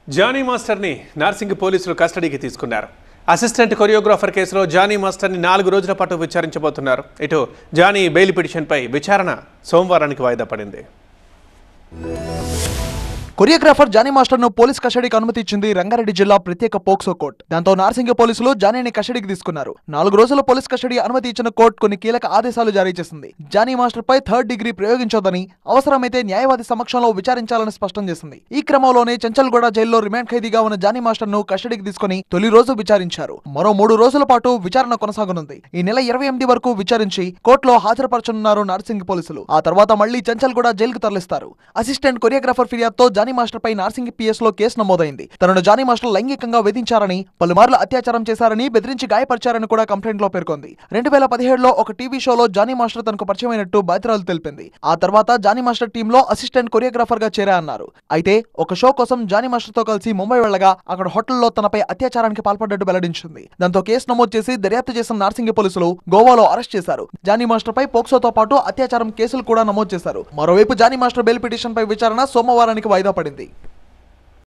Johnny మాస్టర్ని నార్సింగ్ పోలీసులు కస్టడీకి తీసుకున్నారు. అసిస్టెంట్ కొరియోగ్రాఫర్ కేసులో జానీ మాస్టర్ని 4 రోజుల పాటు విచారించబోతున్నారు. ఇటు జానీ బెయిల్ పిటిషన్పై విచారణ సోమవారానికి వాయిదా పడింది. కొరియోగ్రాఫర్ జానీ మాస్టర్ ను పోలీస్ కస్టడీకి అనుమతి ఇచ్చింది రంగారెడ్డి జిల్లా ప్రత్యేక పోక్సో కోర్టు. దాంతో నార్సింగ్ పోలీసులు జానీని కస్టడీకి తీసుకున్నారు. 4 రోజుల పోలీస్ కస్టడీ అనుమతి ఇచ్చిన కోర్టు కొన్ని కీలక ఆదేశాలు జారీ చేసింది. జానీ మాస్టర్ పై 3rd డిగ్రీ ప్రయోగించొద్దని, అవసరమైతే న్యాయవాది సమక్షంలో విచారించాలని స్పష్టం చేసింది. ఈ క్రమంలోనే చంచల్గూడ జైల్లో రిమాండ్ ఖైదీగా ఉన్న జానీ మాస్టర్ ను కస్టడీకి తీసుకుని తొలి రోజు విచారించారు. మరో 3 రోజుల పాటు విచారణ కొనసాగనుంది. ఈ నెల 28 వరకు విచారించి కోర్టులో హాజరుపరచనున్నారు నార్సింగ్ పోలీసులు. ఆ తర్వాత మళ్లీ చంచల్గూడ జైలుకు తరలిస్తారు. అసిస్టెంట్ కొరియోగ్రాఫర్ ఫిర్యాదుతో జానీ మాస్టర్ పై నార్సింగ్ పిఎస్ లో కేసు నమోదైంది. తనను జానీ మాస్టర్ లైంగికంగా వేధించారని, పలుమార్లు అత్యాచారం చేశారని, బెదిరించి గాయపరిచారని కూడా కంప్లైంట్ లో పేర్కొంది. 2017లో ఒక టీవీ షోలో జానీ మాస్టర్ తనకు పరిచయమైనట్టు బాధితురాలు తెలిపింది. ఆ తర్వాత జానీ మాస్టర్ టీంలో అసిస్టెంట్ కొరియోగ్రాఫర్ గా చేరా అన్నారు. అయితే ఒక షో కోసం జానీ మాస్టర్ తో కలిసి ముంబై వెళ్లగా అక్కడ హోటల్లో తనపై అత్యాచారానికి పాల్పడ్డట్టు వెల్లడించింది. దాంతో కేసు నమోదు చేసి దర్యాప్తు చేసిన నార్సింగ్ పోలీసులు గోవాలో అరెస్ట్ చేశారు. జానీ మాస్టర్ పై పోక్సోతో పాటు అత్యాచారం కేసులు కూడా నమోదు చేశారు. మరోవైపు జానీ మాస్టర్ బెయిల్ పిటిషన్ పై విచారణ సోమవారానికి వాయిదా పడింది.